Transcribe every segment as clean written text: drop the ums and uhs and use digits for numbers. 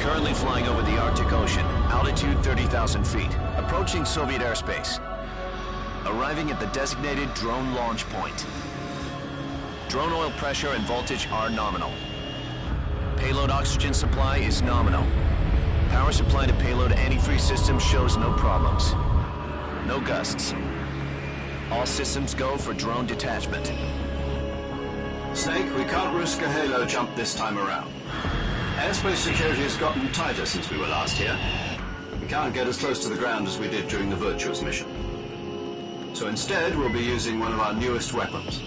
Currently flying over the Arctic Ocean, altitude 30,000 feet, approaching Soviet airspace. Arriving at the designated drone launch point. Drone oil pressure and voltage are nominal. Payload oxygen supply is nominal. Power supply to payload antifreeze system shows no problems. No gusts. All systems go for drone detachment. Snake, we can't risk a halo jump this time around. Airspace security has gotten tighter since we were last here. We can't get as close to the ground as we did during the Virtuous mission. So instead, we'll be using one of our newest weapons.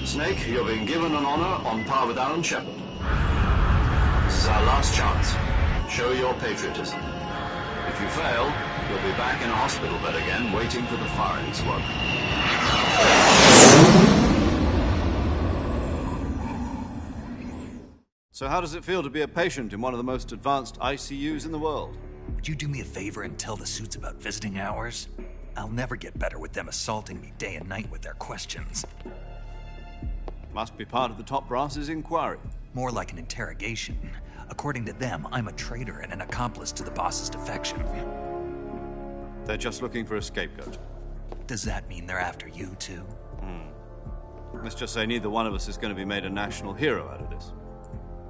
Snake, you're being given an honor on par with Alan Shepard. This is our last chance. Show your patriotism. If you fail, you'll be back in a hospital bed again, waiting for the firing squad. So how does it feel to be a patient in one of the most advanced ICUs in the world? Would you do me a favor and tell the suits about visiting hours? I'll never get better with them assaulting me day and night with their questions. Must be part of the top brass's inquiry. More like an interrogation. According to them, I'm a traitor and an accomplice to the boss's defection. They're just looking for a scapegoat. Does that mean they're after you, too? Let's just say neither one of us is going to be made a national hero out of this.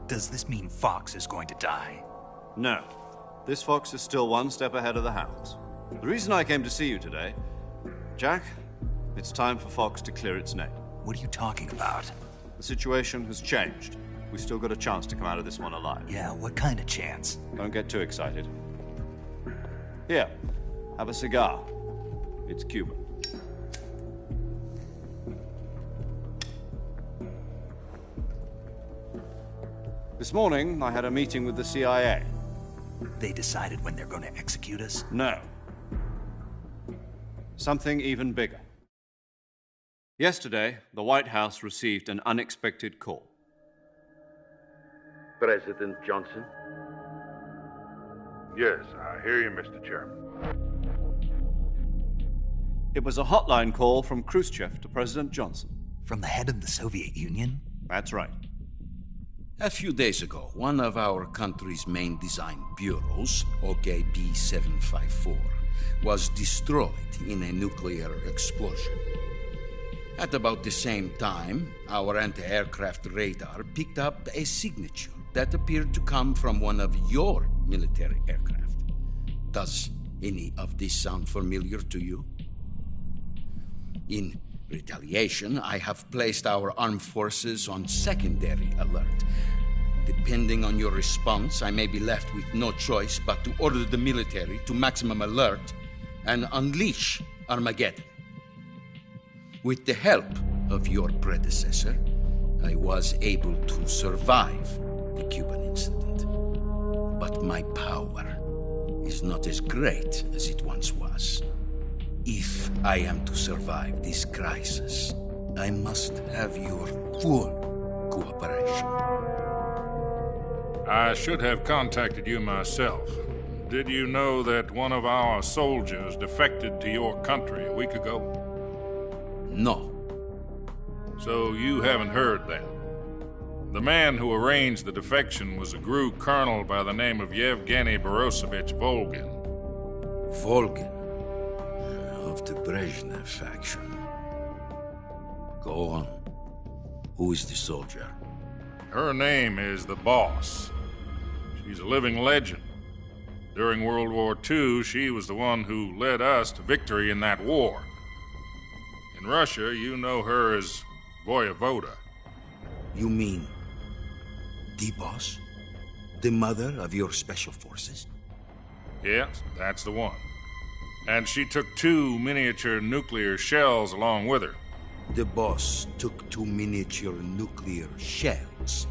Does this mean Fox is going to die? No. This fox is still one step ahead of the hounds. The reason I came to see you today, Jack, it's time for Fox to clear its name. What are you talking about? The situation has changed. We've still got a chance to come out of this one alive. Yeah, what kind of chance? Don't get too excited. Here, have a cigar. It's Cuban. This morning, I had a meeting with the CIA. They decided when they're going to execute us? No. Something even bigger. Yesterday, the White House received an unexpected call. President Johnson? Yes, I hear you, Mr. Chairman. It was a hotline call from Khrushchev to President Johnson. From the head of the Soviet Union? That's right. A few days ago, one of our country's main design bureaus, OKB 754, was destroyed in a nuclear explosion. At about the same time, our anti-aircraft radar picked up a signature that appeared to come from one of your military aircraft. Does any of this sound familiar to you? In retaliation, I have placed our armed forces on secondary alert. Depending on your response, I may be left with no choice but to order the military to maximum alert and unleash Armageddon. With the help of your predecessor, I was able to survive the Cuban incident. But my power is not as great as it once was. If I am to survive this crisis, I must have your full cooperation. I should have contacted you myself. Did you know that one of our soldiers defected to your country a week ago? No. So you haven't heard that. The man who arranged the defection was a GRU colonel by the name of Yevgeny Borosovich Volgin. Volgin, of the Brezhnev faction. Go on. Who is the soldier? Her name is the Boss. She's a living legend. During World War II, she was the one who led us to victory in that war. In Russia, you know her as Voyevoda. You mean the Boss? The mother of your special forces? Yes, that's the one. And she took 2 miniature nuclear shells along with her. The Boss took 2 miniature nuclear shells.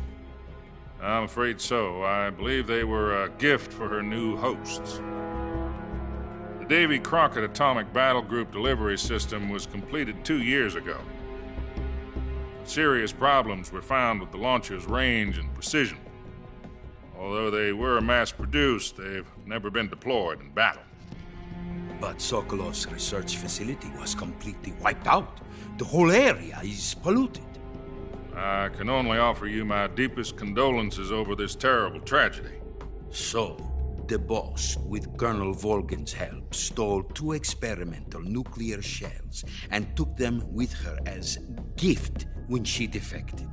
I'm afraid so. I believe they were a gift for her new hosts. The Davy Crockett Atomic Battle Group delivery system was completed 2 years ago. Serious problems were found with the launcher's range and precision. Although they were mass-produced, they've never been deployed in battle. But Sokolov's research facility was completely wiped out. The whole area is polluted. I can only offer you my deepest condolences over this terrible tragedy. So, the boss, with Colonel Volgin's help, stole 2 experimental nuclear shells and took them with her as gift when she defected.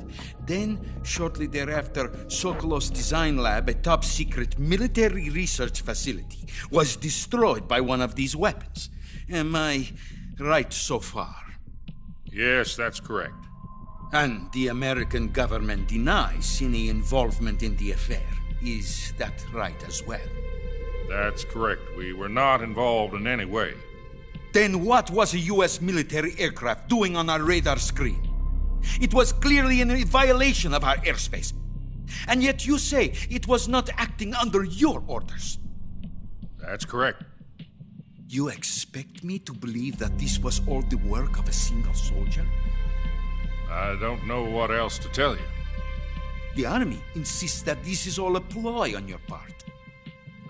Then, shortly thereafter, Sokolov's design lab, a top-secret military research facility, was destroyed by one of these weapons. Am I right so far? Yes, that's correct. And the American government denies any involvement in the affair. Is that right as well? That's correct. We were not involved in any way. Then what was a U.S. military aircraft doing on our radar screen? It was clearly in violation of our airspace. And yet you say it was not acting under your orders. That's correct. You expect me to believe that this was all the work of a single soldier? I don't know what else to tell you. The Army insists that this is all a ploy on your part.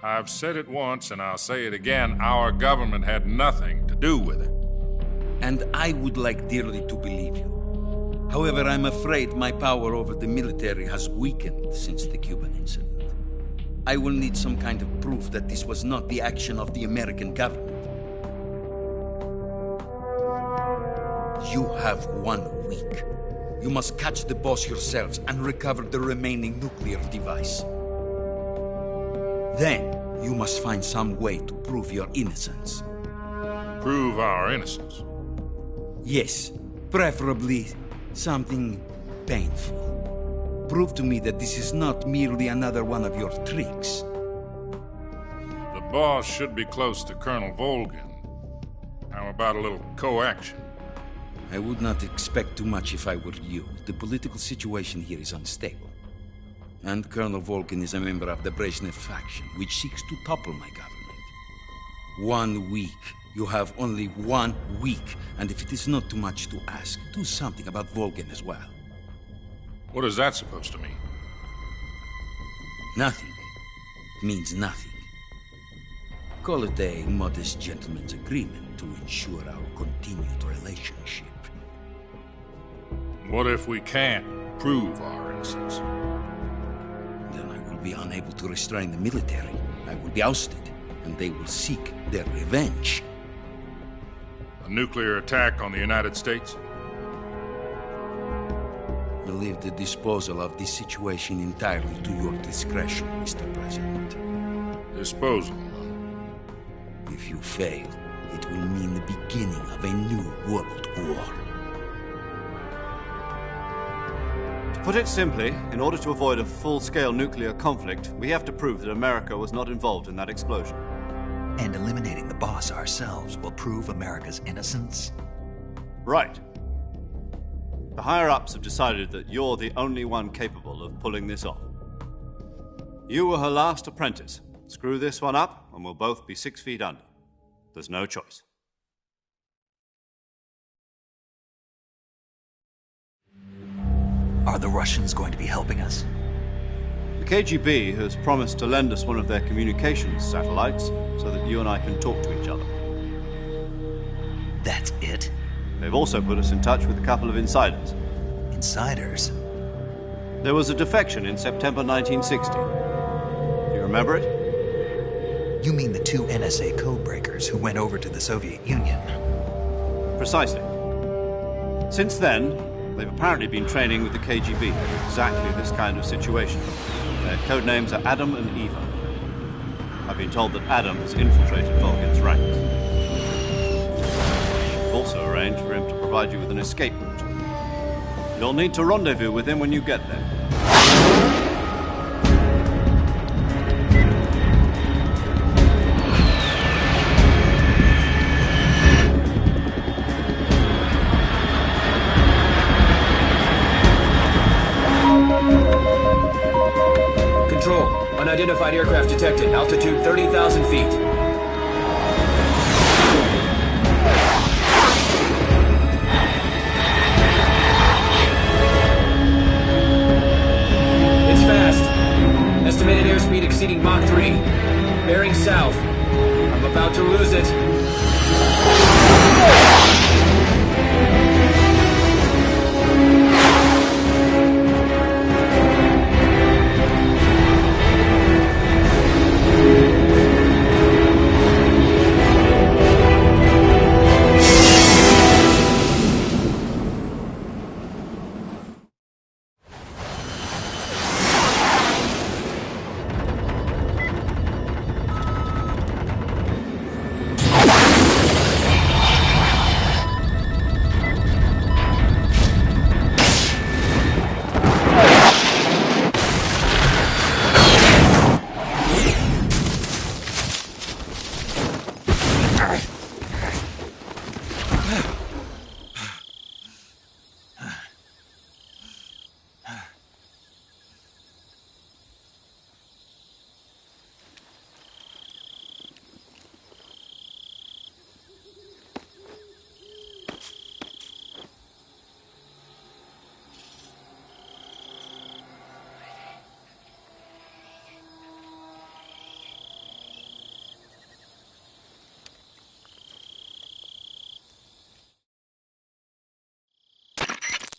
I've said it once and I'll say it again. Our government had nothing to do with it. And I would like dearly to believe you. However, I'm afraid my power over the military has weakened since the Cuban incident. I will need some kind of proof that this was not the action of the American government. You have 1 week. You must catch the boss yourselves and recover the remaining nuclear device. Then, you must find some way to prove your innocence. Prove our innocence. Yes, preferably something painful. Prove to me that this is not merely another one of your tricks. The boss should be close to Colonel Volgin. How about a little coaction? I would not expect too much if I were you. The political situation here is unstable. And Colonel Volgin is a member of the Brezhnev faction, which seeks to topple my government. 1 week. You have only 1 week, and if it is not too much to ask, do something about Volgin as well. What is that supposed to mean? Nothing. It means nothing. Call it a modest gentleman's agreement to ensure our continued relationship. What if we can't prove our innocence? Then I will be unable to restrain the military. I will be ousted, and they will seek their revenge. A nuclear attack on the United States? I leave the disposal of this situation entirely to your discretion, Mr. President. Disposal? If you fail, it will mean the beginning of a new world war. To put it simply, in order to avoid a full-scale nuclear conflict, we have to prove that America was not involved in that explosion. And eliminating the boss ourselves will prove America's innocence? Right. The higher-ups have decided that you're the only one capable of pulling this off. You were her last apprentice. Screw this one up, and we'll both be 6 feet under. There's no choice. Are the Russians going to be helping us? The KGB has promised to lend us one of their communications satellites so that you and I can talk to each other. That's it? They've also put us in touch with a couple of insiders. Insiders? There was a defection in September 1960. Do you remember it? You mean the 2 NSA codebreakers who went over to the Soviet Union? Precisely. Since then, they've apparently been training with the KGB for exactly this kind of situation. Their code names are Adam and Eva. I've been told that Adam has infiltrated Volgin's ranks. We've also arranged for him to provide you with an escape route. You'll need to rendezvous with him when you get there. Control. Unidentified aircraft detected. Altitude 30,000 feet. It's fast. Estimated airspeed exceeding Mach 3. Bearing south. I'm about to lose it.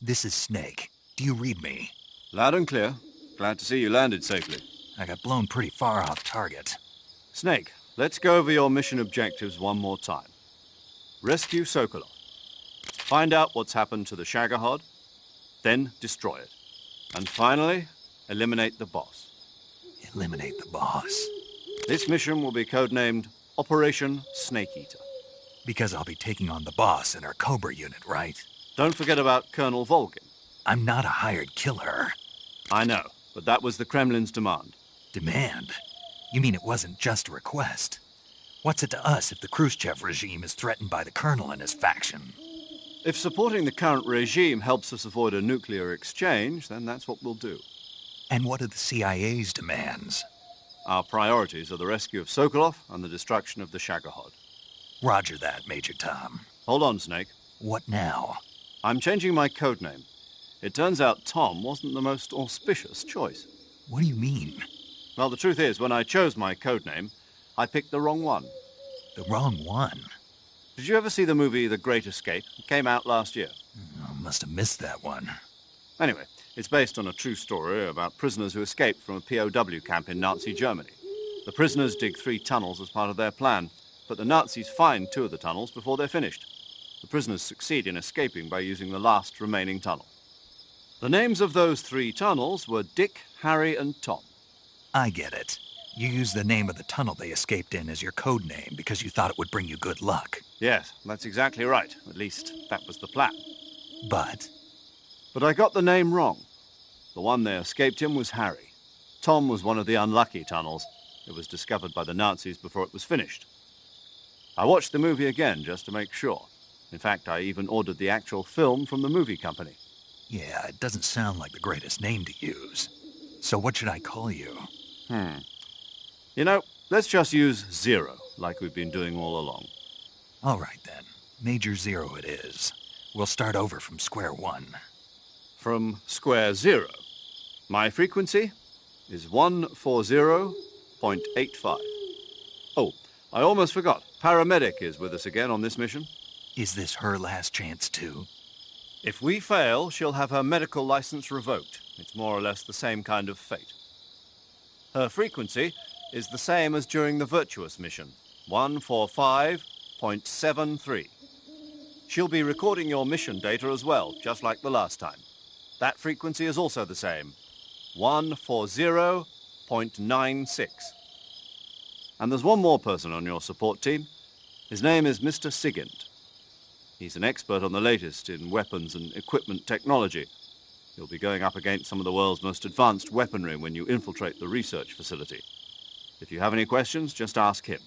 This is Snake. Do you read me? Loud and clear. Glad to see you landed safely. I got blown pretty far off target. Snake, let's go over your mission objectives one more time. Rescue Sokolov. Find out what's happened to the Shagohod, then destroy it. And finally, eliminate the boss. Eliminate the boss. This mission will be codenamed Operation Snake Eater. Because I'll be taking on the boss in our Cobra unit, right? Don't forget about Colonel Volgin. I'm not a hired killer. I know, but that was the Kremlin's demand. Demand? You mean it wasn't just a request? What's it to us if the Khrushchev regime is threatened by the Colonel and his faction? If supporting the current regime helps us avoid a nuclear exchange, then that's what we'll do. And what are the CIA's demands? Our priorities are the rescue of Sokolov and the destruction of the Shagohod. Roger that, Major Tom. Hold on, Snake. What now? I'm changing my codename. It turns out Tom wasn't the most auspicious choice. What do you mean? Well, the truth is, when I chose my codename, I picked the wrong one. The wrong one? Did you ever see the movie The Great Escape? It came out last year. I must have missed that one. Anyway, it's based on a true story about prisoners who escaped from a POW camp in Nazi Germany. The prisoners dig 3 tunnels as part of their plan, but the Nazis find 2 of the tunnels before they're finished. The prisoners succeed in escaping by using the last remaining tunnel. The names of those 3 tunnels were Dick, Harry, and Tom. I get it. You used the name of the tunnel they escaped in as your code name because you thought it would bring you good luck. Yes, that's exactly right. At least, that was the plan. But I got the name wrong. The one they escaped in was Harry. Tom was one of the unlucky tunnels. It was discovered by the Nazis before it was finished. I watched the movie again just to make sure. In fact, I even ordered the actual film from the movie company. yeah, it doesn't sound like the greatest name to use. So what should I call you? You know, let's just use Zero, like we've been doing all along. All right, then. Major Zero it is. We'll start over from square one. From square zero. My frequency is 140.85. Oh, I almost forgot. Paramedic is with us again on this mission. Is this her last chance, too? If we fail, she'll have her medical license revoked. It's more or less the same kind of fate. Her frequency is the same as during the Virtuous mission, 145.73. She'll be recording your mission data as well, just like the last time. That frequency is also the same, 140.96. And there's one more person on your support team. His name is Mr. Sigint. He's an expert on the latest in weapons and equipment technology. You'll be going up against some of the world's most advanced weaponry when you infiltrate the research facility. If you have any questions, just ask him.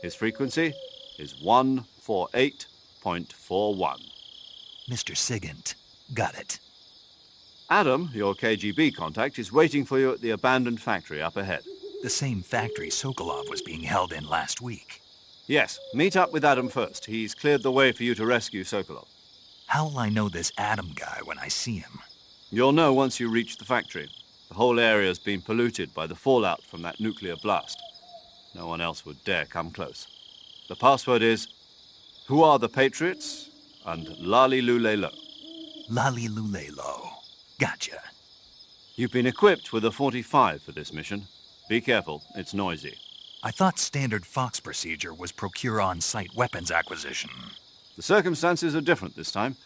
His frequency is 148.41. Mr. Sigint. Got it. Adam, your KGB contact, is waiting for you at the abandoned factory up ahead. The same factory Sokolov was being held in last week. Yes, meet up with Adam first. He's cleared the way for you to rescue Sokolov. How will I know this Adam guy when I see him? You'll know once you reach the factory. The whole area's been polluted by the fallout from that nuclear blast. No one else would dare come close. The password is, "Who are the Patriots?" and Lali Lule Lo. Lali Lulelo. Gotcha. You've been equipped with a 45 for this mission. Be careful, it's noisy. I thought standard Fox procedure was procure on-site weapons acquisition. The circumstances are different this time.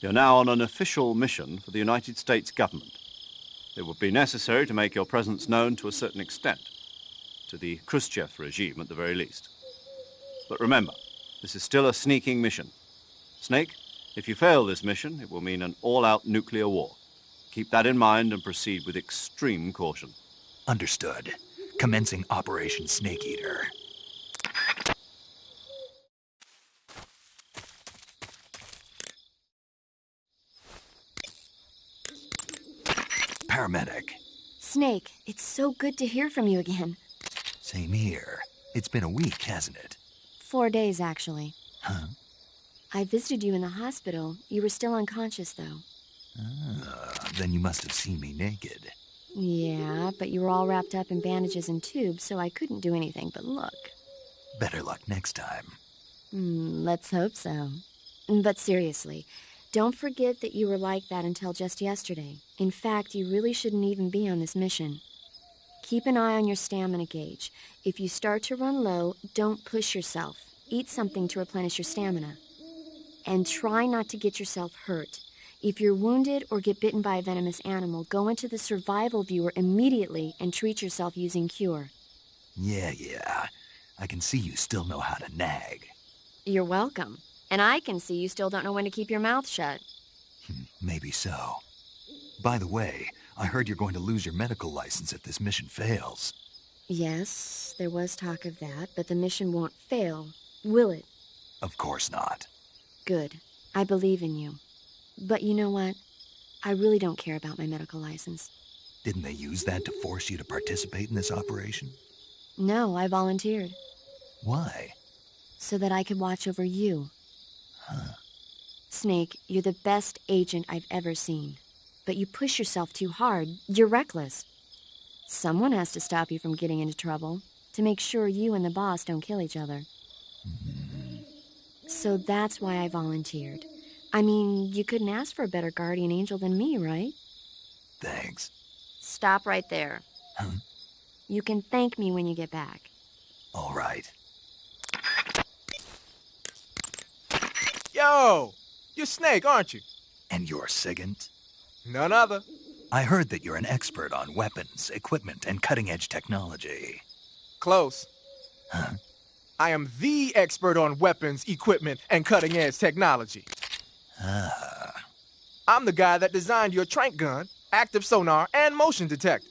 You're now on an official mission for the United States government. It would be necessary to make your presence known to a certain extent. To the Khrushchev regime, at the very least. But remember, this is still a sneaking mission. Snake, if you fail this mission, it will mean an all-out nuclear war. Keep that in mind and proceed with extreme caution. Understood. Commencing Operation Snake Eater. Paramedic. Snake, it's so good to hear from you again. Same here. It's been a week, hasn't it? 4 days, actually. Huh? I visited you in the hospital. You were still unconscious, though. Then you must have seen me naked. Yeah, but you were all wrapped up in bandages and tubes, so I couldn't do anything but look. Better luck next time. Let's hope so. But seriously, Don't forget that you were like that until just yesterday. In fact, you really shouldn't even be on this mission. Keep an eye on your stamina gauge. If you start to run low, don't push yourself. Eat something to replenish your stamina. And try not to get yourself hurt. If you're wounded or get bitten by a venomous animal, go into the survival viewer immediately and treat yourself using Cure. Yeah. I can see you still know how to nag. You're welcome. And I can see you still don't know when to keep your mouth shut. Maybe so. By the way, I heard you're going to lose your medical license if this mission fails. Yes, there was talk of that, but the mission won't fail, will it? Of course not. Good. I believe in you. But you know what? I really don't care about my medical license. Didn't they use that to force you to participate in this operation? No, I volunteered. Why? So that I could watch over you. Huh. Snake, you're the best agent I've ever seen. But you push yourself too hard. You're reckless. Someone has to stop you from getting into trouble, to make sure you and the boss don't kill each other. So that's why I volunteered. I mean, you couldn't ask for a better guardian angel than me, right? Thanks. Stop right there. Huh? You can thank me when you get back. All right. Yo! You're Snake, aren't you? And you're Sigint? None other. I heard that you're an expert on weapons, equipment, and cutting-edge technology. Close. Huh? I am the expert on weapons, equipment, and cutting-edge technology. Ah. I'm the guy that designed your trank gun, active sonar, and motion detector.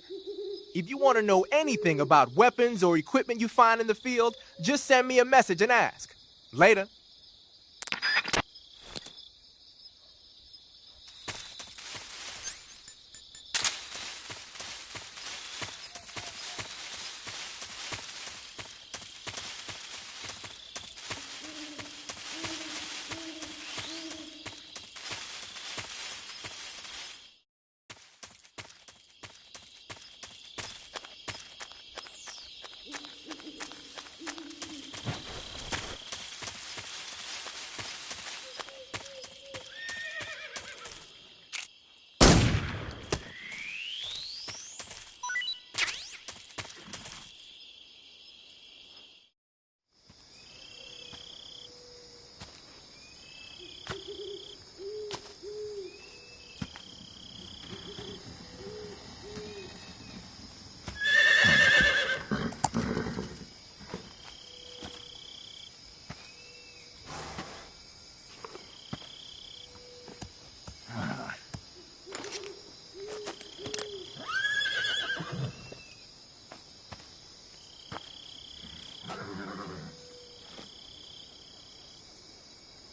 If you want to know anything about weapons or equipment you find in the field, just send me a message and ask. Later.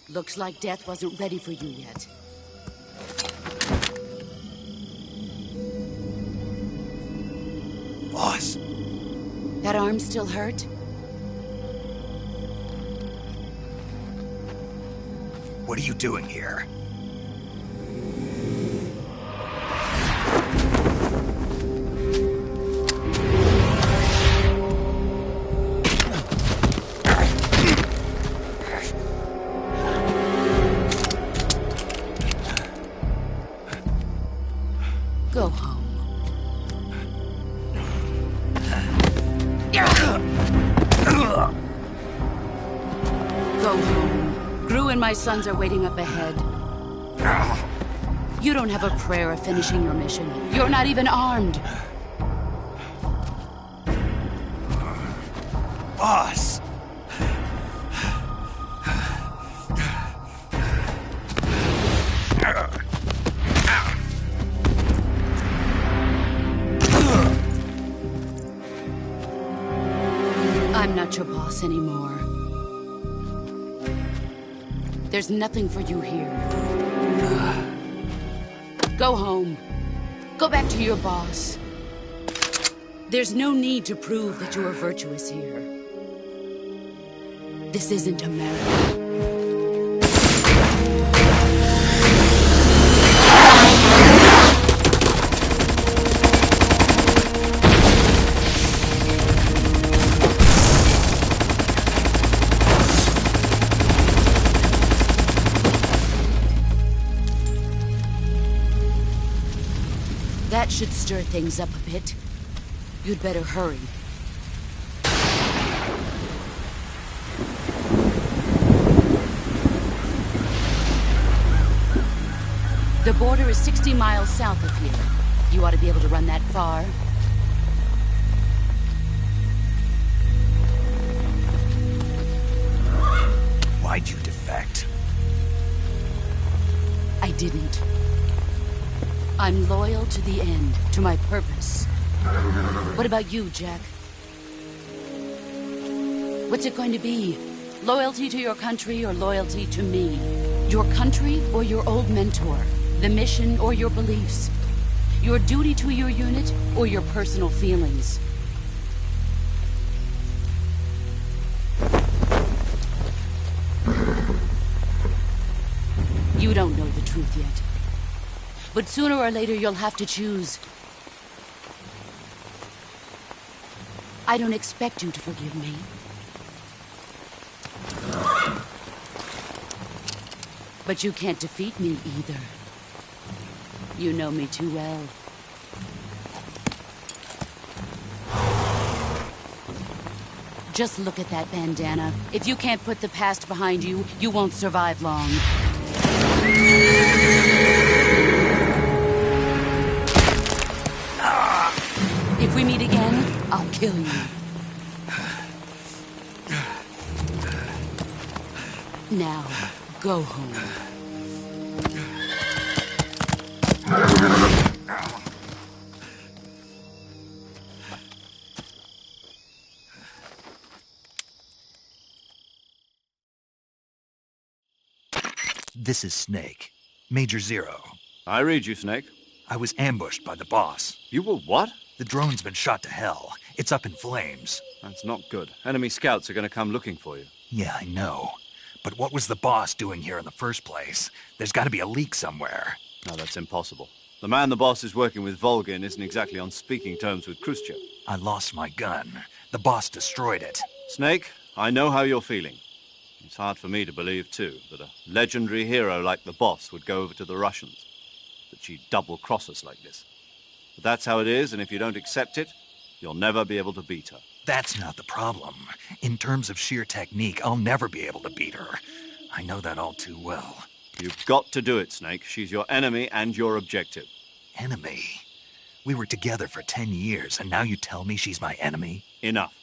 Looks like death wasn't ready for you yet. Boss. That arm still hurt? What are you doing here? Go home. Go home. Gru and my sons are waiting up ahead. You don't have a prayer of finishing your mission. You're not even armed. Boss! I'm not your boss anymore. There's nothing for you here. Go home. Go back to your boss. There's no need to prove that you are virtuous here. This isn't America. should stir things up a bit. You'd better hurry. The border is 60 miles south of here. You ought to be able to run that far. Why'd you defect? I didn't. I'm loyal to the end, to my purpose. What about you, Jack? What's it going to be? Loyalty to your country or loyalty to me? Your country or your old mentor? The mission or your beliefs? Your duty to your unit or your personal feelings? You don't know the truth yet. But sooner or later you'll have to choose. I don't expect you to forgive me. But you can't defeat me either. You know me too well. Just look at that bandana. If you can't put the past behind you, you won't survive long. If we meet again, I'll kill you. Now, go home. This is Snake. Major Zero. I read you, Snake. I was ambushed by the boss. You were what? The drone's been shot to hell. It's up in flames. That's not good. Enemy scouts are going to come looking for you. Yeah, I know. But what was the boss doing here in the first place? There's got to be a leak somewhere. No, that's impossible. The man the boss is working with, Volgin, isn't exactly on speaking terms with Khrushchev. I lost my gun. The boss destroyed it. Snake, I know how you're feeling. It's hard for me to believe, too, that a legendary hero like the boss would go over to the Russians. That she'd double-cross us like this. But that's how it is, and if you don't accept it, you'll never be able to beat her. That's not the problem. In terms of sheer technique, I'll never be able to beat her. I know that all too well. You've got to do it, Snake. She's your enemy and your objective. Enemy? We were together for 10 years, and now you tell me she's my enemy? Enough.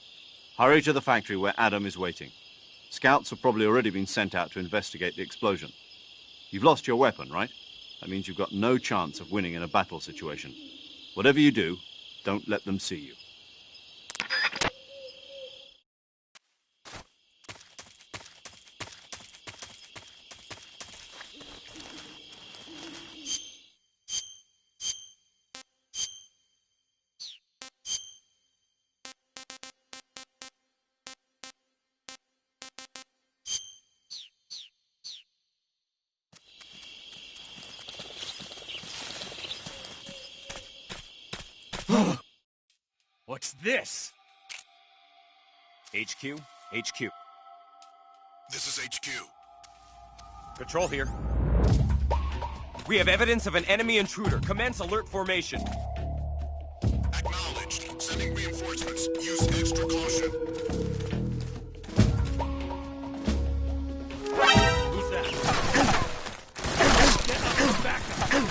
Hurry to the factory where Adam is waiting. Scouts have probably already been sent out to investigate the explosion. You've lost your weapon, right? That means you've got no chance of winning in a battle situation. Whatever you do, don't let them see you. What's this? HQ? HQ. This is HQ. Patrol here. We have evidence of an enemy intruder. Commence alert formation. Acknowledged. Sending reinforcements. Use extra caution. Who's that? Get up and back up.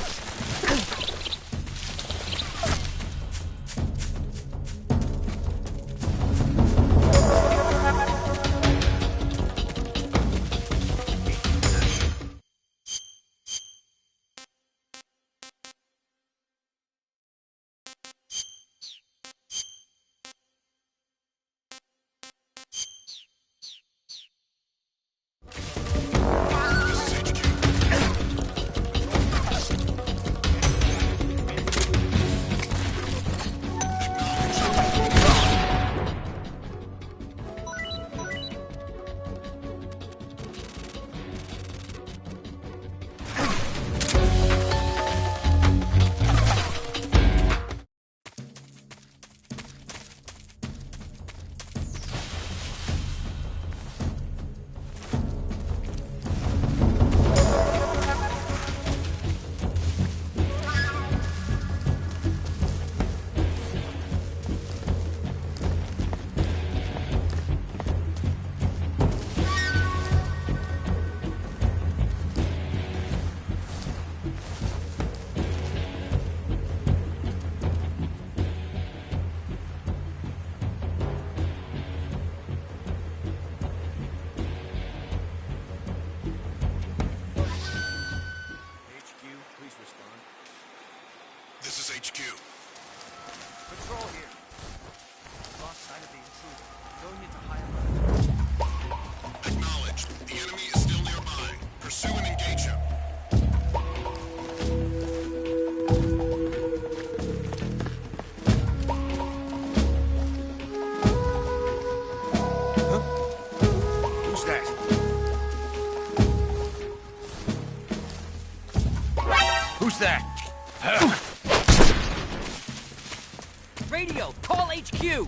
you!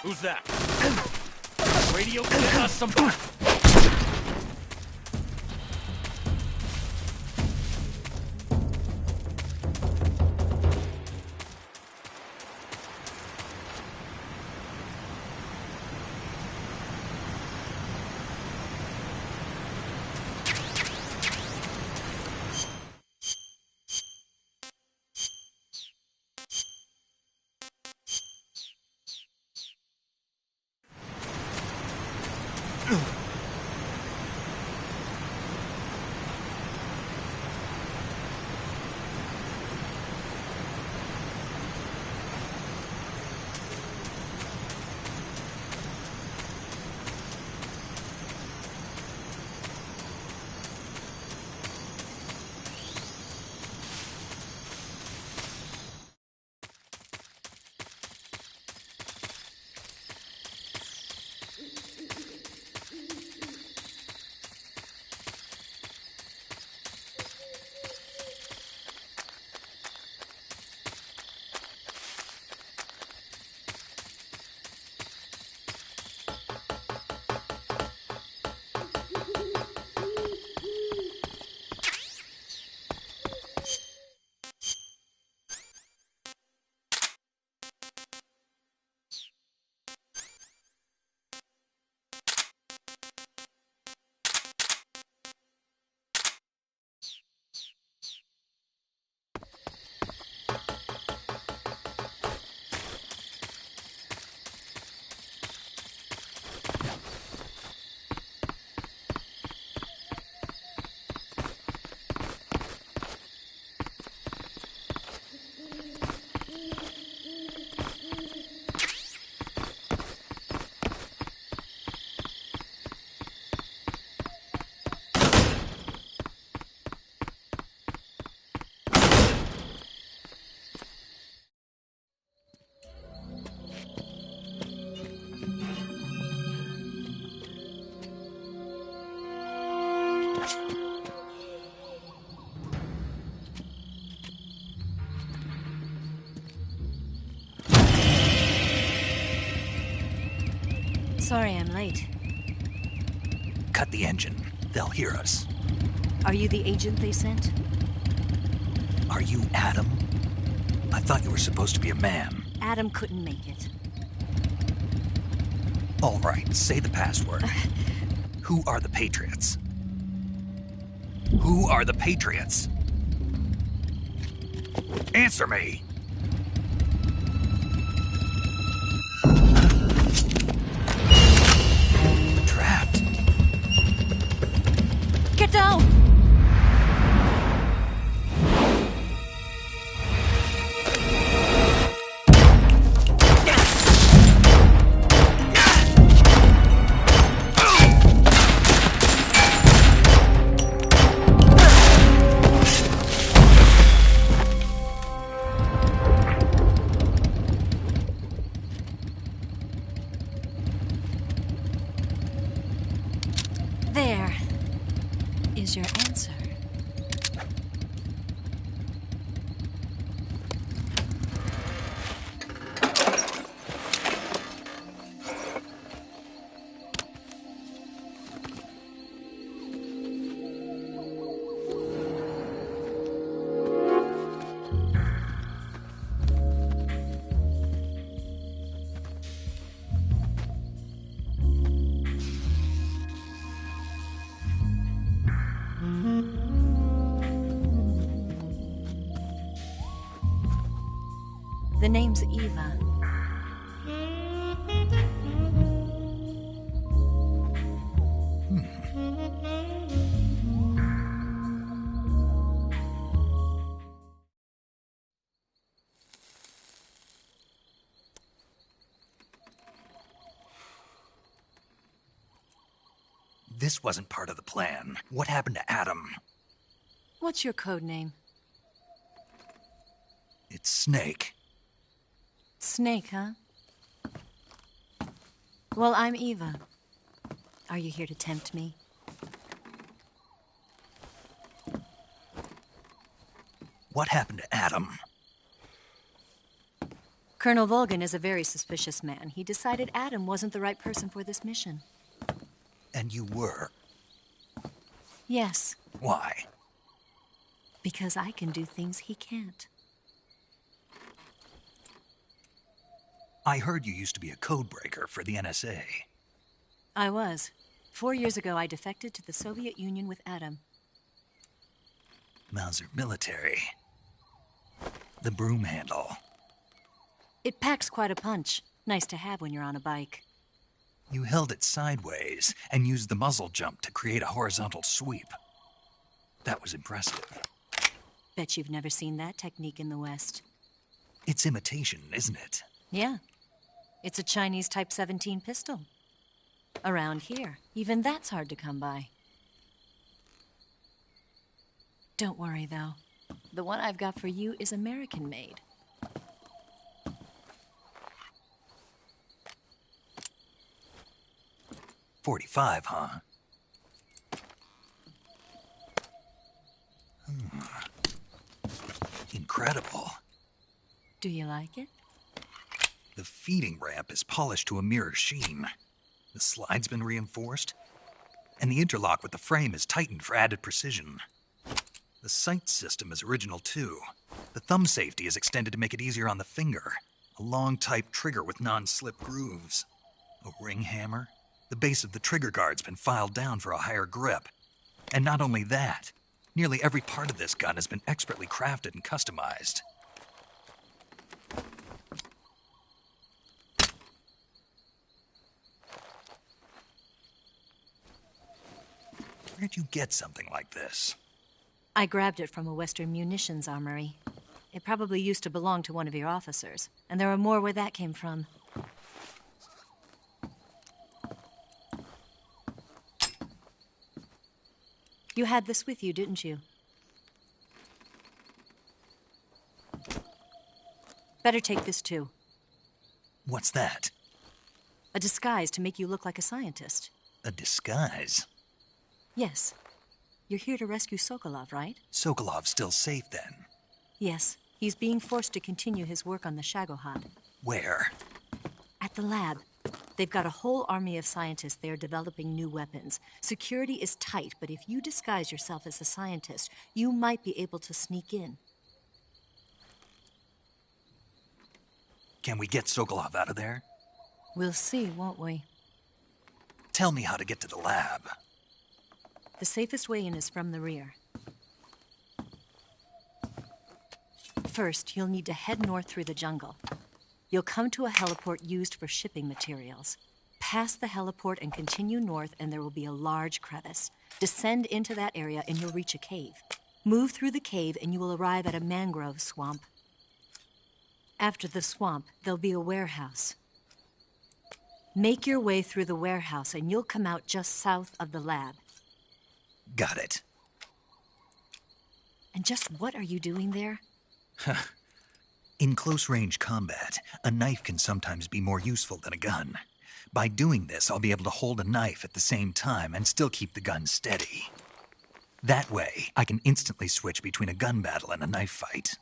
Who's that? Radio, get us some... Sorry I'm late. Cut the engine. They'll hear us. Are you the agent they sent? Are you Adam? I thought you were supposed to be a man. Adam couldn't make it. All right, say the password. Who are the Patriots? Who are the Patriots? Answer me! We're trapped. Get down! There is your answer. The name's Eva. This wasn't part of the plan. What happened to Adam? What's your code name? It's Snake. Snake, huh? Well, I'm Eva. Are you here to tempt me? What happened to Adam? Colonel Volgan is a very suspicious man. He decided Adam wasn't the right person for this mission. And you were? Yes, Why? because I can do things he can't. I heard you used to be a codebreaker for the NSA. I was. 4 years ago, I defected to the Soviet Union with Adam. Mauser military. The broom handle. It packs quite a punch. Nice to have when you're on a bike. You held it sideways and used the muzzle jump to create a horizontal sweep. That was impressive. Bet you've never seen that technique in the West. It's imitation, isn't it? Yeah. It's a Chinese Type 17 pistol. Around here, even that's hard to come by. Don't worry, though. The one I've got for you is American-made. .45, huh? Incredible. Do you like it? The feeding ramp is polished to a mirror sheen. The slide's been reinforced, and the interlock with the frame is tightened for added precision. The sight system is original too. The thumb safety is extended to make it easier on the finger. A long type trigger with non-slip grooves. A ring hammer. The base of the trigger guard's been filed down for a higher grip. And not only that, nearly every part of this gun has been expertly crafted and customized. Where'd you get something like this? I grabbed it from a Western munitions armory. It probably used to belong to one of your officers, and there are more where that came from. You had this with you, didn't you? Better take this too. What's that? A disguise to make you look like a scientist. A disguise? Yes. You're here to rescue Sokolov, right? Sokolov's still safe then? Yes. He's being forced to continue his work on the Shagohod. Where? At the lab. They've got a whole army of scientists there developing new weapons. Security is tight, but if you disguise yourself as a scientist, you might be able to sneak in. Can we get Sokolov out of there? We'll see, won't we? Tell me how to get to the lab. The safest way in is from the rear. First, you'll need to head north through the jungle. You'll come to a heliport used for shipping materials. Pass the heliport and continue north, and there will be a large crevice. Descend into that area, and you'll reach a cave. Move through the cave, and you will arrive at a mangrove swamp. After the swamp, there'll be a warehouse. Make your way through the warehouse, and you'll come out just south of the lab. Got it. And just what are you doing there? In close-range combat, a knife can sometimes be more useful than a gun. By doing this, I'll be able to hold a knife at the same time and still keep the gun steady. That way, I can instantly switch between a gun battle and a knife fight.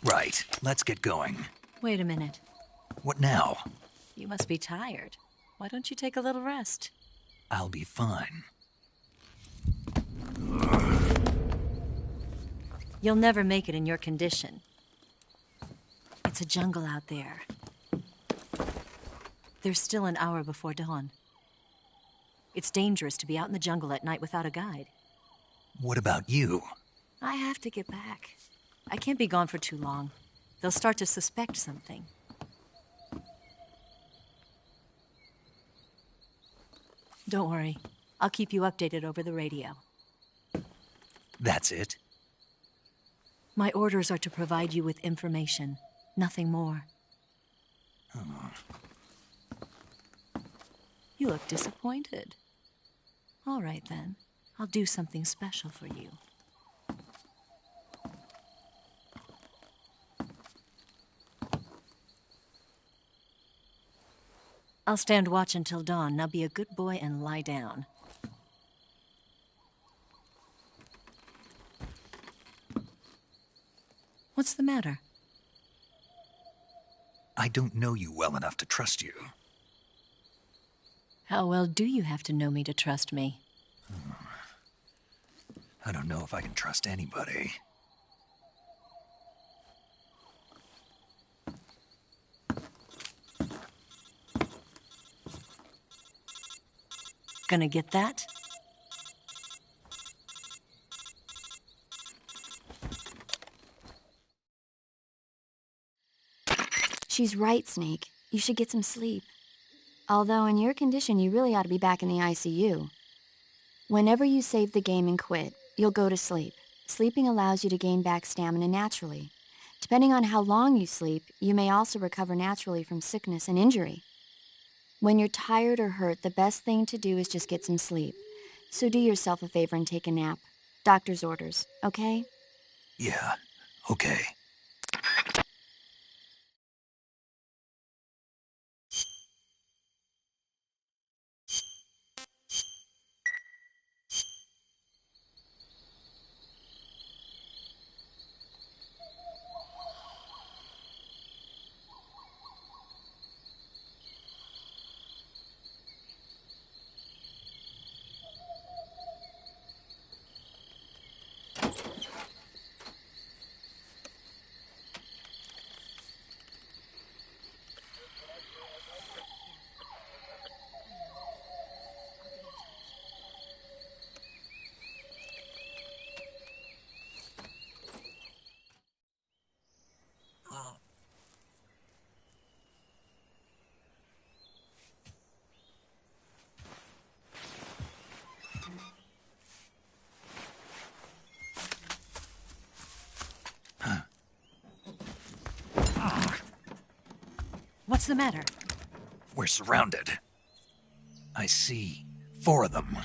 Right, let's get going. Wait a minute. What now? You must be tired. Why don't you take a little rest? I'll be fine. You'll never make it in your condition. It's a jungle out there. There's still an hour before dawn. It's dangerous to be out in the jungle at night without a guide. What about you? I have to get back. I can't be gone for too long. They'll start to suspect something. Don't worry. I'll keep you updated over the radio. That's it? My orders are to provide you with information. Nothing more. Oh. You look disappointed. All right, then. I'll do something special for you. I'll stand watch until dawn. Now be a good boy and lie down. What's the matter? I don't know you well enough to trust you. How well do you have to know me to trust me? I don't know if I can trust anybody. Gonna get that? She's right, Snake. You should get some sleep. Although in your condition, you really ought to be back in the ICU. Whenever you save the game and quit, you'll go to sleep. Sleeping allows you to gain back stamina naturally. Depending on how long you sleep, you may also recover naturally from sickness and injury. When you're tired or hurt, the best thing to do is just get some sleep. So do yourself a favor and take a nap. Doctor's orders, okay? Yeah, okay. What's the matter? We're surrounded. I see 4 of them.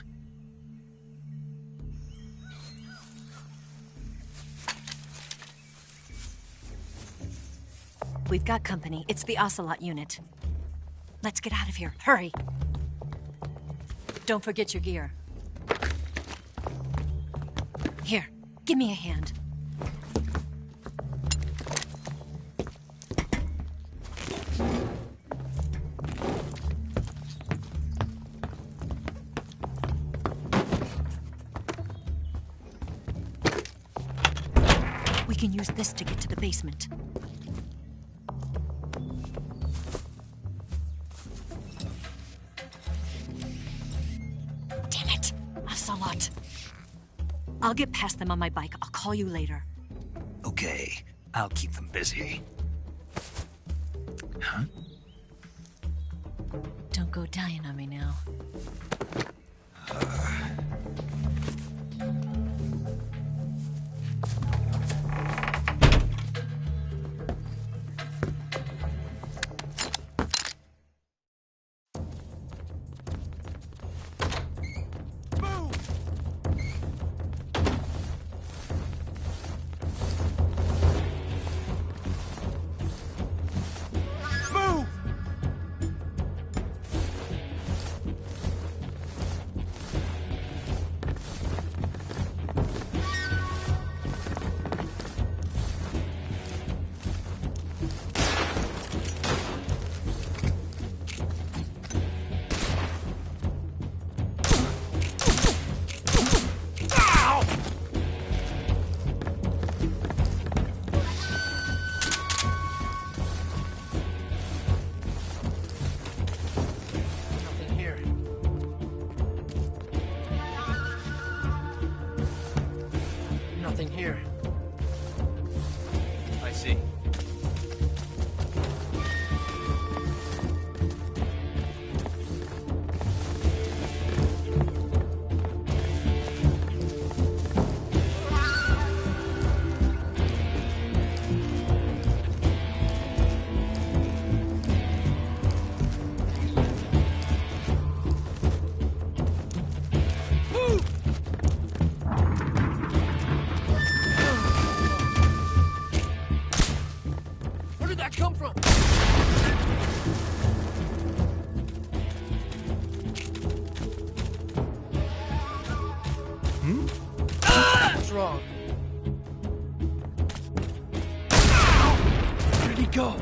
We've got company. It's the Ocelot unit. Let's get out of here. Hurry! Don't forget your gear. Here, give me a hand. We can use this to get to the basement. Damn it! Ocelot. I'll get past them on my bike. I'll call you later. Okay, I'll keep them busy. Huh? Don't go dying on me now. wrong. Where did he go?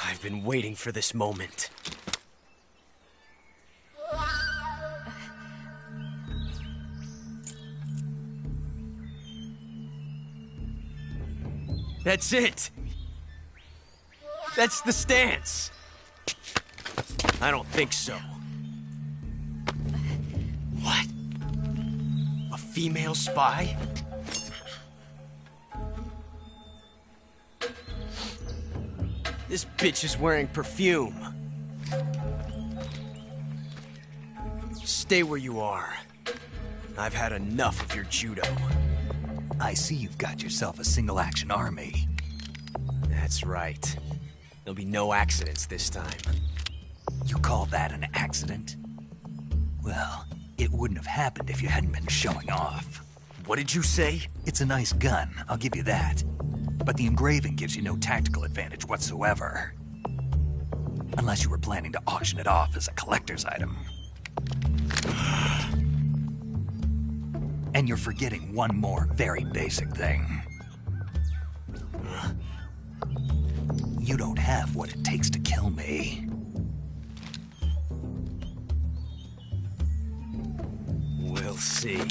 I've been waiting for this moment. That's it! That's the stance! I don't think so. What? A female spy? This bitch is wearing perfume. Stay where you are. I've had enough of your judo. I see you've got yourself a single-action army. That's right. There'll be no accidents this time. You call that an accident? Well, it wouldn't have happened if you hadn't been showing off. What did you say? It's a nice gun, I'll give you that. But the engraving gives you no tactical advantage whatsoever. Unless you were planning to auction it off as a collector's item. And you're forgetting one more very basic thing. You don't have what it takes to kill me. We'll see.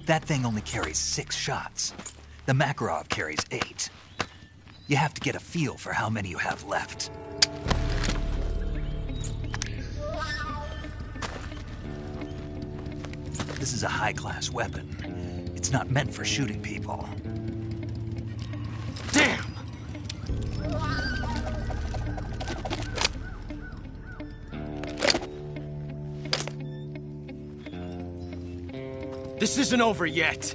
That thing only carries 6 shots. The Makarov carries 8. You have to get a feel for how many you have left. This is a high-class weapon. It's not meant for shooting people. Damn! This isn't over yet.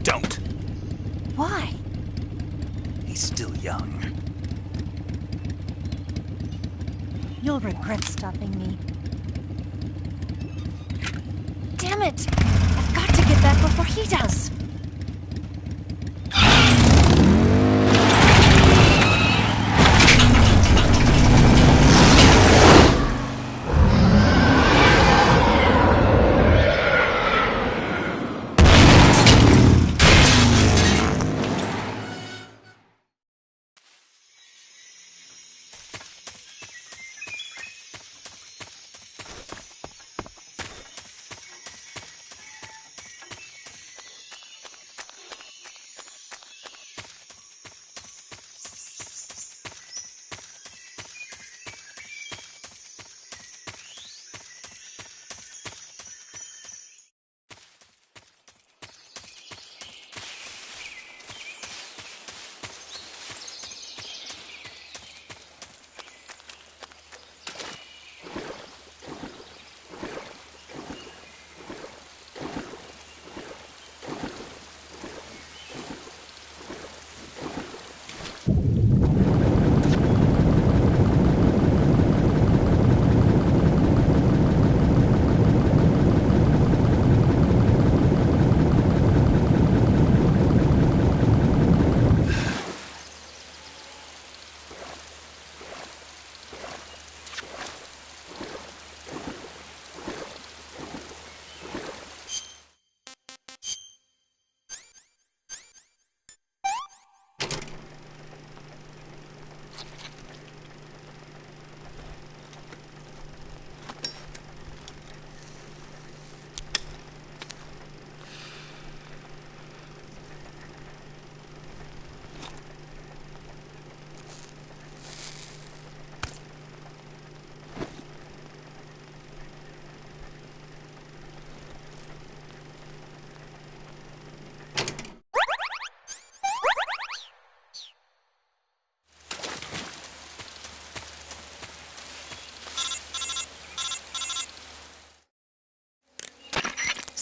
Don't. Why? He's still young. You'll regret stopping me. Damn it! I've got to get back before he does.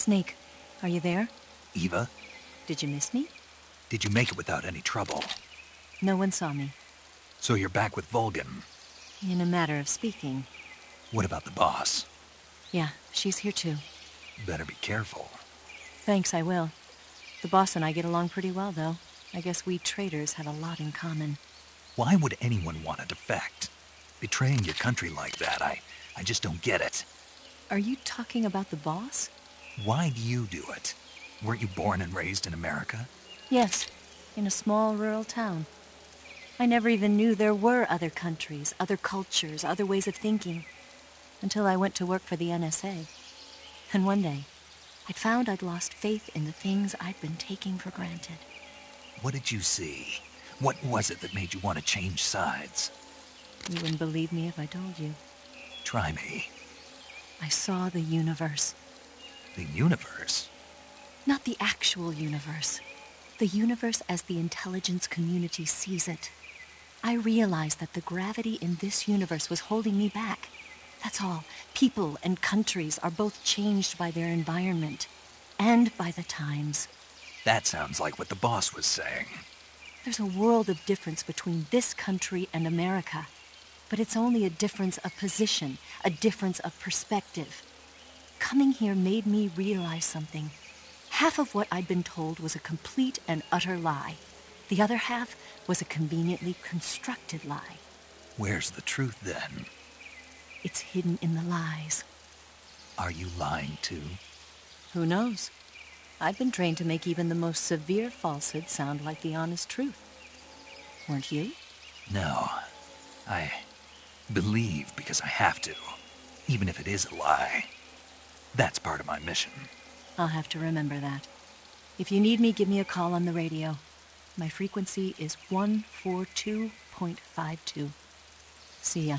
Snake, are you there? Eva, Did you miss me? did you make it without any trouble? No one saw me. So you're back with Vulcan. In a matter of speaking. What about the boss? Yeah, she's here too. Better be careful. Thanks, I will. The boss and I get along pretty well, though. I guess we traitors have a lot in common. Why would anyone want to defect? Betraying your country like that, I just don't get it. Are you talking about the boss? Why do you do it? Weren't you born and raised in America? Yes, in a small rural town. I never even knew there were other countries, other cultures, other ways of thinking, until I went to work for the NSA. And one day, I'd found I'd lost faith in the things I'd been taking for granted. What did you see? What was it that made you want to change sides? You wouldn't believe me if I told you. Try me. I saw the universe. The universe? Not the actual universe. The universe as the intelligence community sees it. I realized that the gravity in this universe was holding me back. That's all. People and countries are both changed by their environment and by the times. That sounds like what the boss was saying. There's a world of difference between this country and America. But it's only a difference of position, a difference of perspective. Coming here made me realize something. Half of what I'd been told was a complete and utter lie. The other half was a conveniently constructed lie. Where's the truth, then? It's hidden in the lies. Are you lying, too? Who knows? I've been trained to make even the most severe falsehood sound like the honest truth. Weren't you? No. I believe because I have to, even if it is a lie. That's part of my mission. I'll have to remember that. If you need me, give me a call on the radio. My frequency is 142.52. See ya.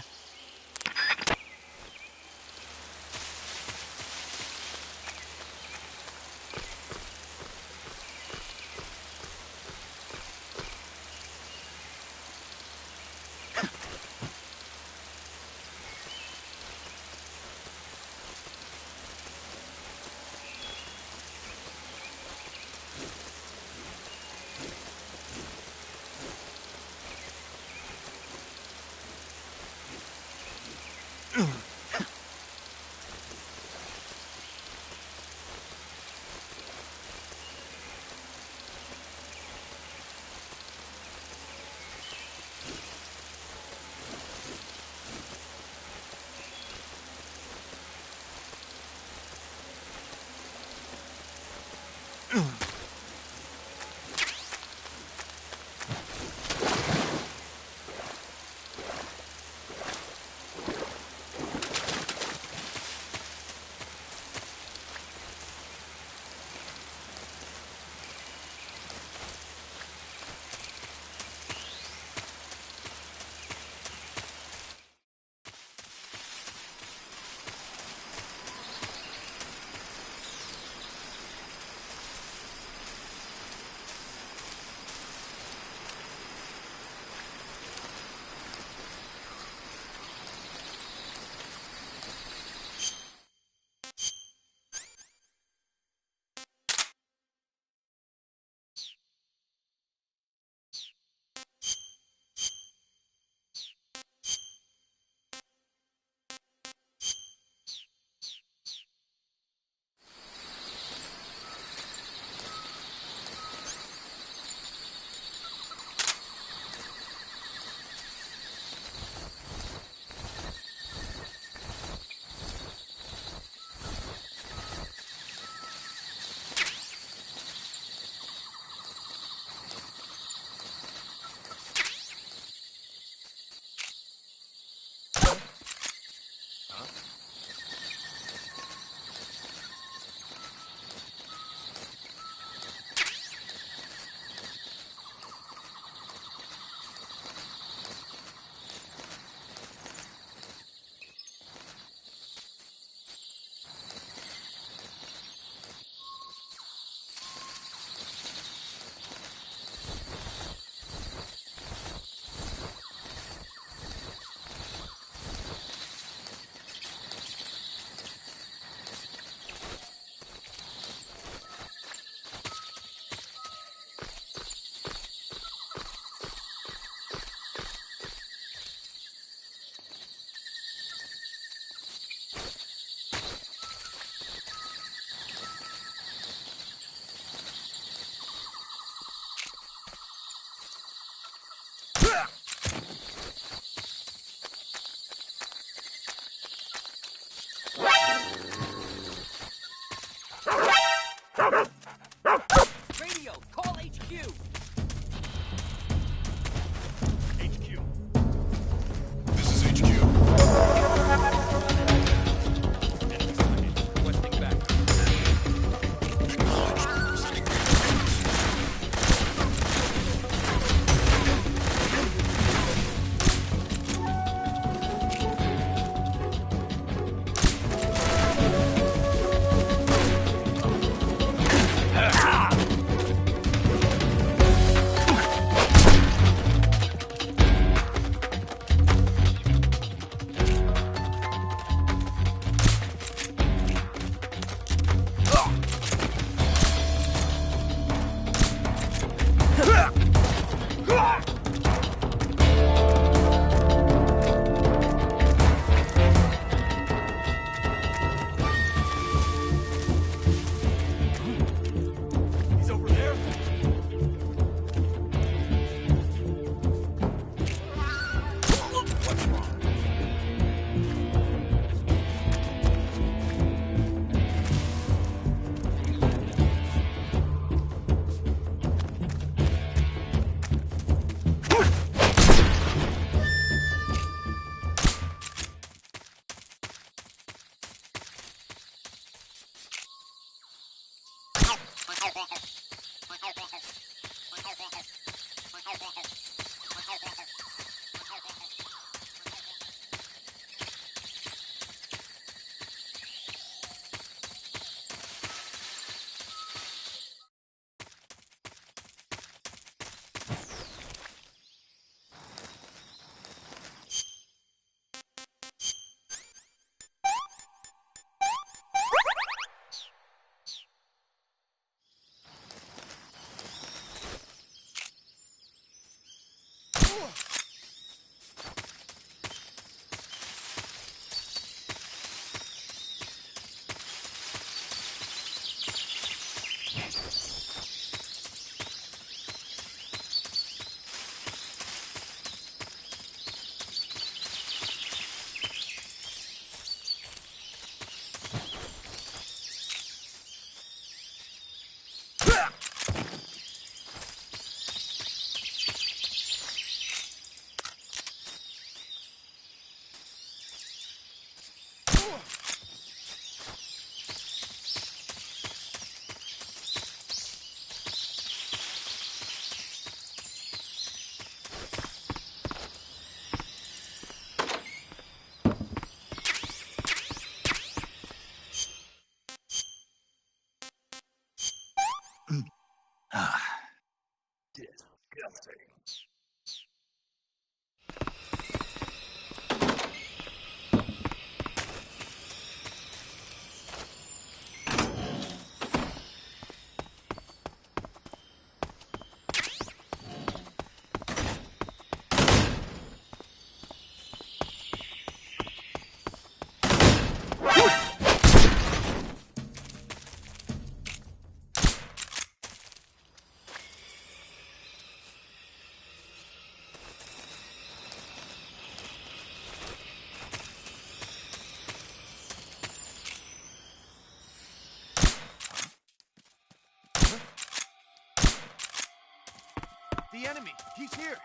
the enemy. He's here.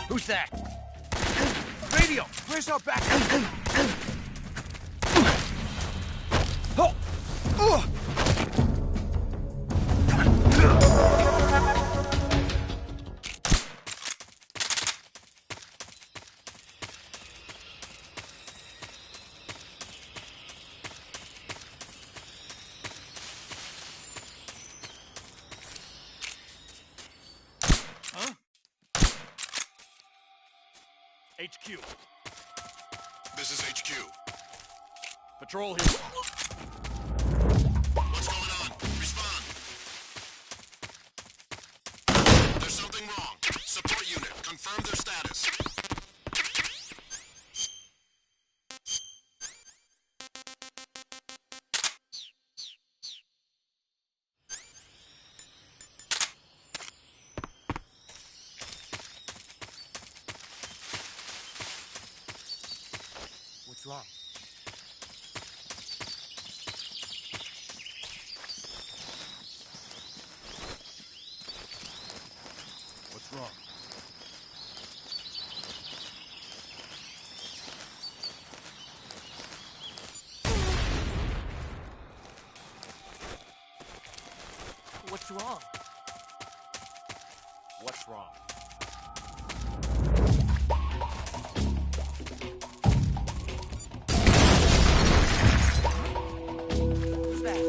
Who's that? Radio, where's our backup? Oh! Ugh! HQ. This is HQ. Patrol here. What's going on? Respond. There's something wrong. Support unit, confirm their status. What's wrong? What's wrong? What's wrong? What's wrong? Who's that?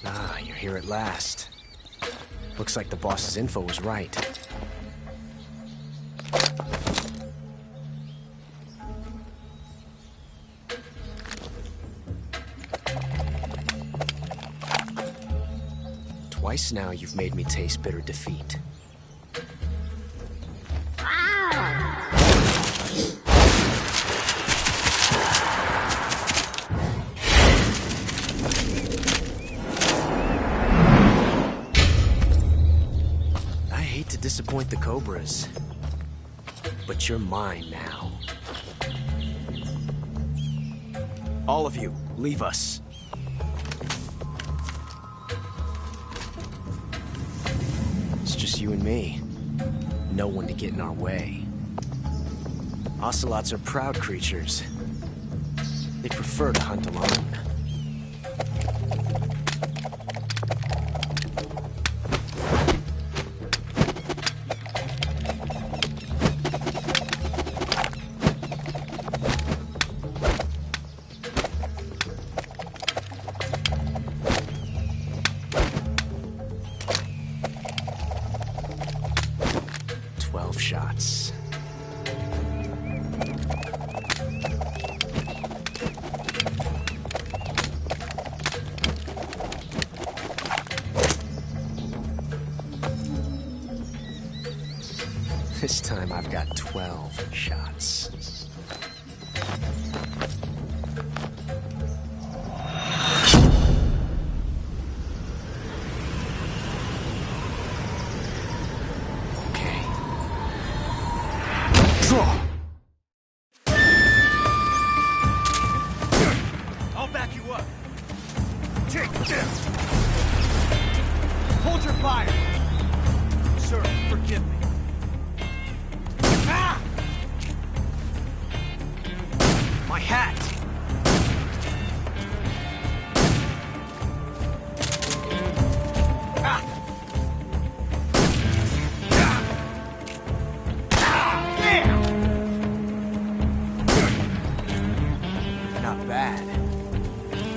Ah, you're here at last. Looks like the boss's info was right. Twice now you've made me taste bitter defeat. Disappoint the Cobras, but you're mine now. All of you, leave us. It's just you and me. No one to get in our way. Ocelots are proud creatures. They prefer to hunt alone. Shots. This time I've got 12 shots. Okay. Draw! I'll back you up. Take this! Hold your fire! Sir, forgive me. Ah! My hat! Ah! Ah! Ah! Damn! Not bad.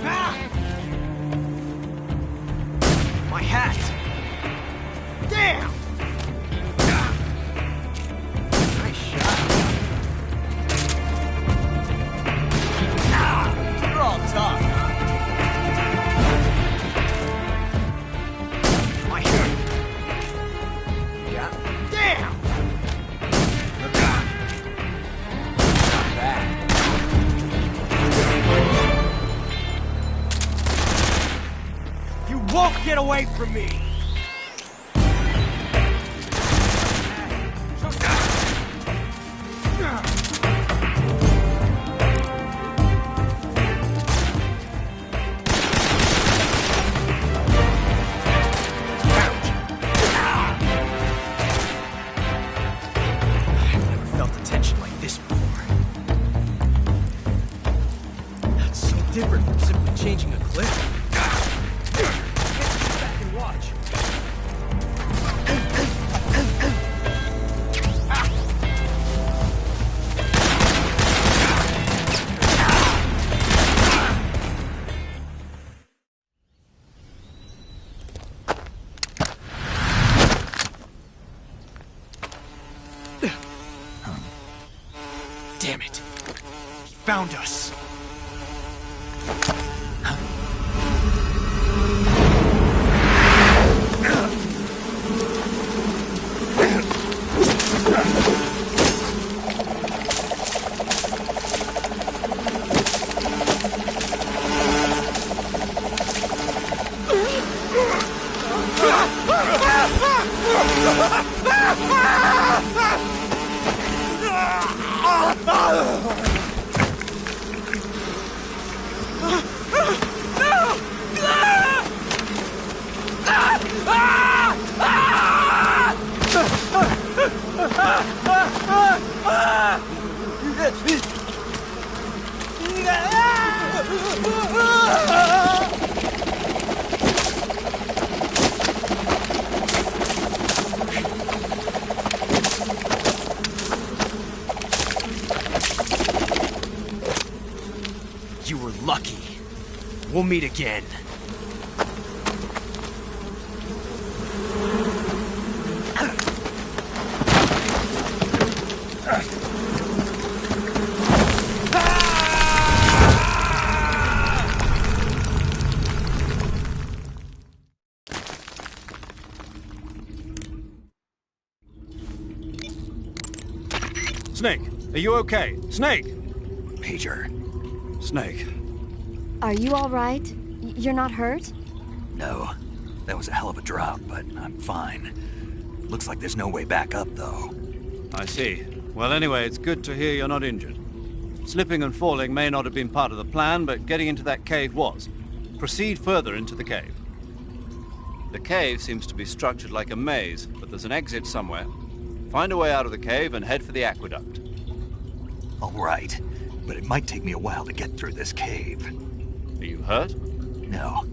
Ah! My hat! Damn! Ah! Nice shot. Ah! You're all tough, huh? My hat! Yeah. Damn! Not bad. You won't get away from me! I've never felt a tension like this before. That's so different from simply changing a clip. Sit back and watch. Damn it. He found us. You were lucky. We'll meet again. Snake, are you okay? Snake! Pager. Snake. Are you all right? You're not hurt? No. That was a hell of a drop, but I'm fine. Looks like there's no way back up, though. I see. Well, anyway, it's good to hear you're not injured. Slipping and falling may not have been part of the plan, but getting into that cave was. Proceed further into the cave. The cave seems to be structured like a maze, but there's an exit somewhere. Find a way out of the cave and head for the aqueduct. All right, but it might take me a while to get through this cave. Are you hurt? No.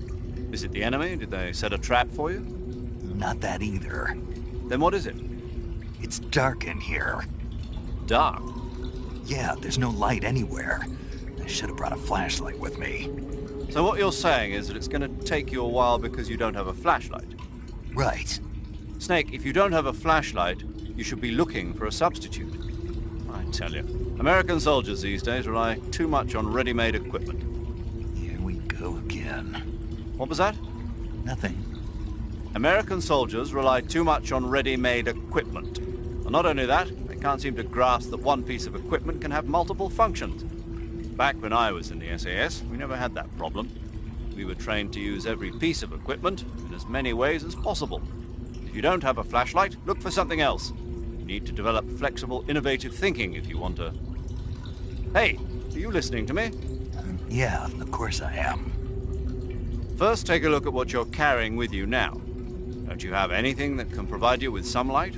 Is it the enemy? Did they set a trap for you? Not that either. Then what is it? It's dark in here. Dark? Yeah, there's no light anywhere. I should have brought a flashlight with me. So what you're saying is that it's going to take you a while because you don't have a flashlight? Right. Snake, if you don't have a flashlight, you should be looking for a substitute. I tell you, American soldiers these days rely too much on ready-made equipment. Here we go again. What was that? Nothing. American soldiers rely too much on ready-made equipment. And not only that, they can't seem to grasp that one piece of equipment can have multiple functions. Back when I was in the SAS, we never had that problem. We were trained to use every piece of equipment in as many ways as possible. If you don't have a flashlight, look for something else. You need to develop flexible, innovative thinking if you want to... Hey, are you listening to me? Yeah, of course I am. First, take a look at what you're carrying with you now. Don't you have anything that can provide you with some light?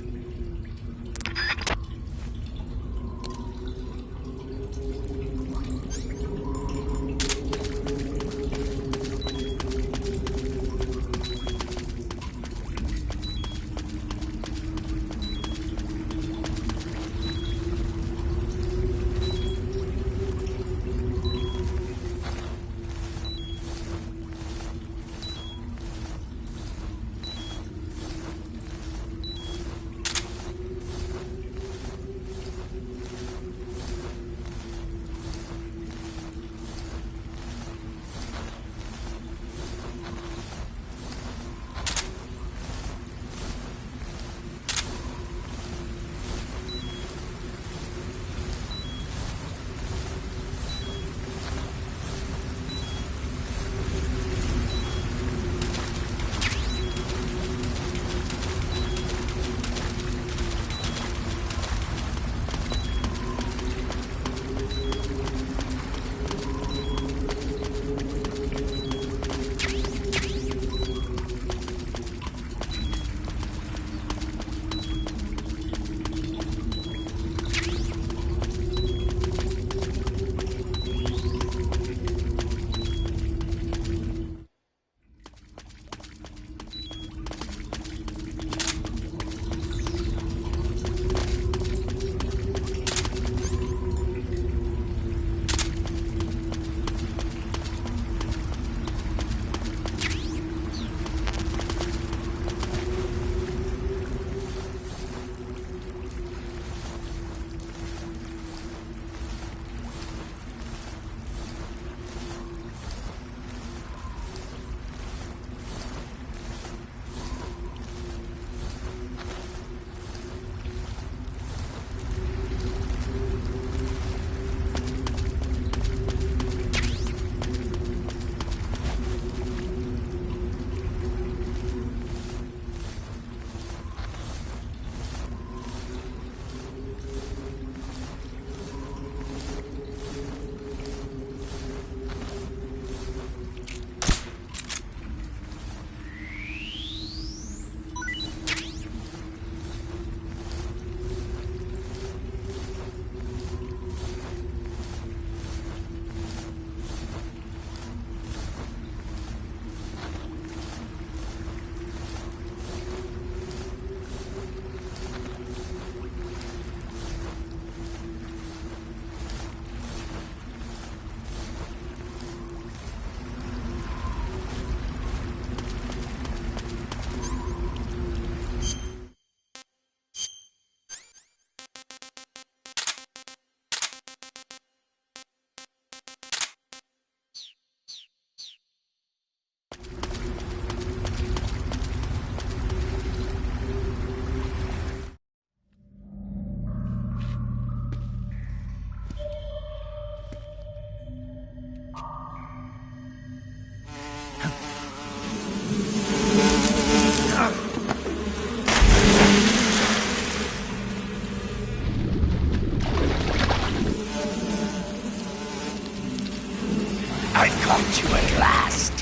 Caught you at last.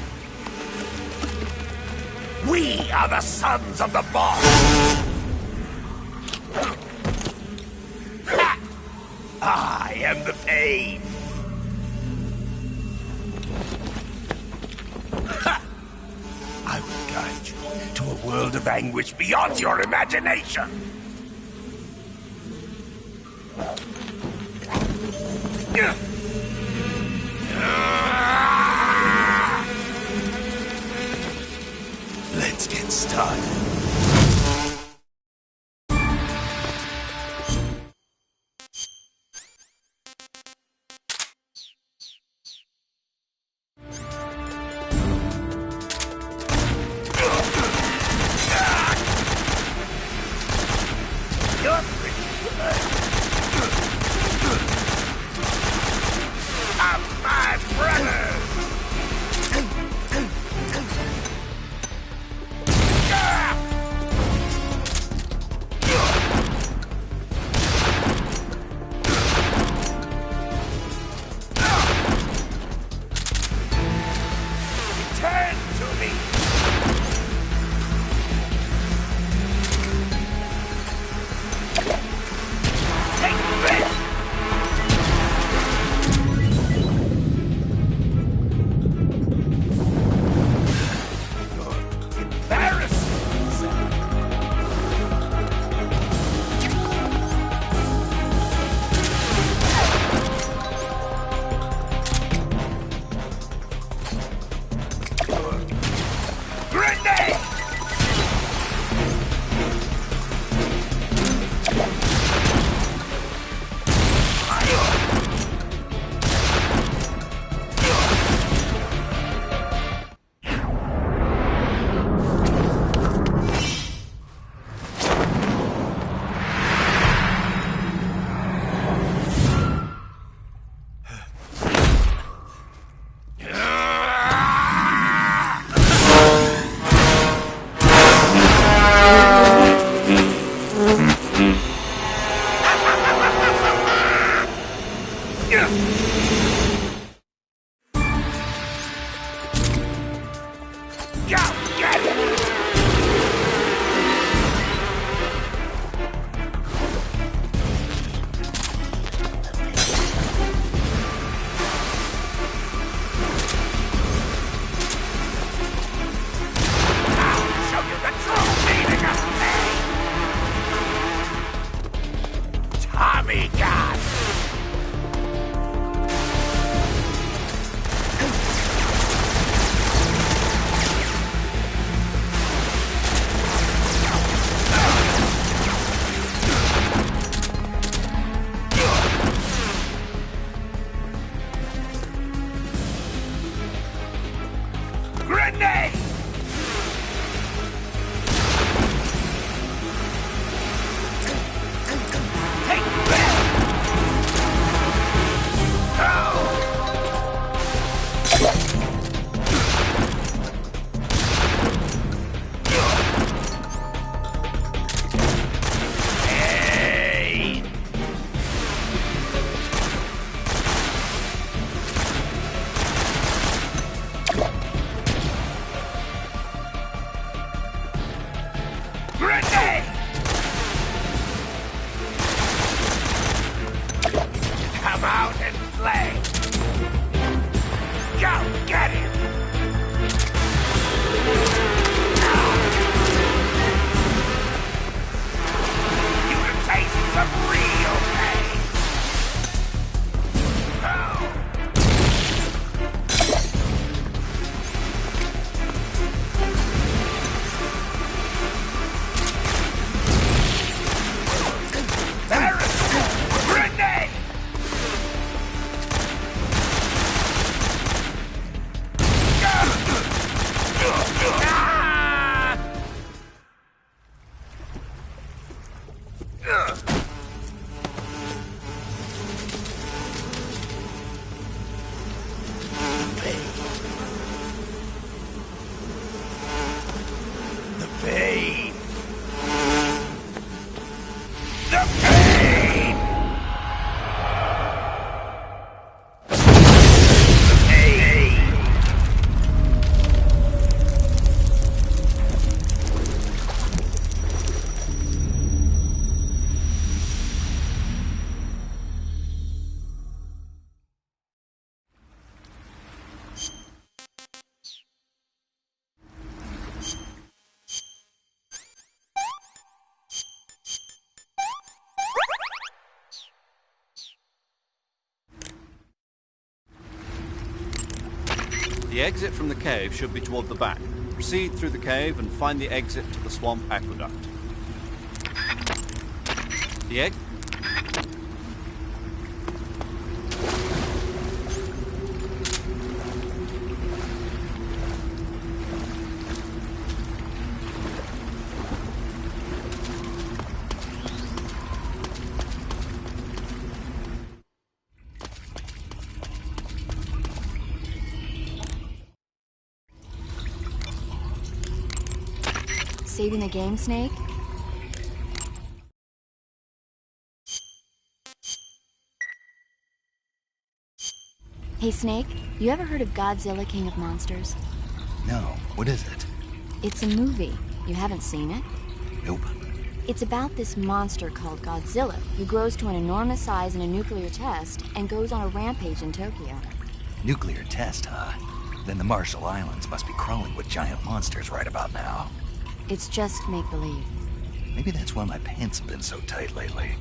We are the sons of the boss. I am the pain. I will guide you to a world of anguish beyond your imagination. Let's get started. Your The pain. The pain. The exit from the cave should be toward the back. Proceed through the cave and find the exit to the swamp aqueduct. The egg? Saving the game, Snake? Hey, Snake, you ever heard of Godzilla, King of Monsters? No, what is it? It's a movie. You haven't seen it? Nope. It's about this monster called Godzilla, who grows to an enormous size in a nuclear test and goes on a rampage in Tokyo. Nuclear test, huh? Then the Marshall Islands must be crawling with giant monsters right about now. It's just make-believe. Maybe that's why my pants have been so tight lately.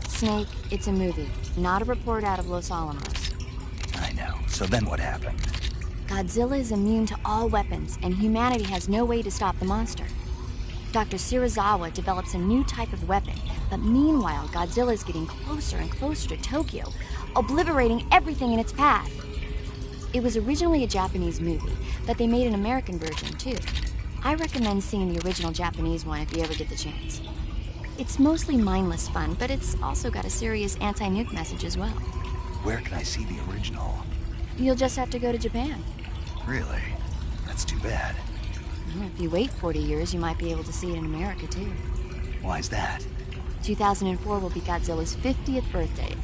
Snake, it's a movie, not a report out of Los Alamos. I know. So then what happened? Godzilla is immune to all weapons, and humanity has no way to stop the monster. Dr. Shirazawa develops a new type of weapon, but meanwhile, Godzilla is getting closer and closer to Tokyo, obliterating everything in its path. It was originally a Japanese movie, but they made an American version, too. I recommend seeing the original Japanese one if you ever get the chance. It's mostly mindless fun, but it's also got a serious anti-nuke message as well. Where can I see the original? You'll just have to go to Japan. Really? That's too bad. Well, if you wait 40 years, you might be able to see it in America, too. Why's that? 2004 will be Godzilla's 50th birthday.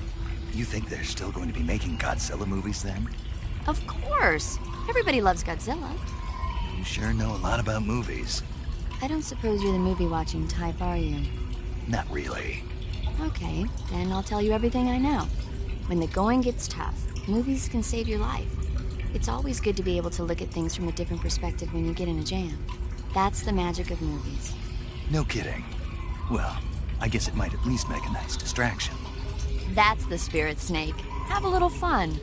You think they're still going to be making Godzilla movies then? Of course! Everybody loves Godzilla. You sure know a lot about movies. I don't suppose you're the movie-watching type, are you? Not really. Okay, then I'll tell you everything I know. When the going gets tough, movies can save your life. It's always good to be able to look at things from a different perspective when you get in a jam. That's the magic of movies. No kidding. Well, I guess it might at least make a nice distraction. That's the spirit, Snake. Have a little fun.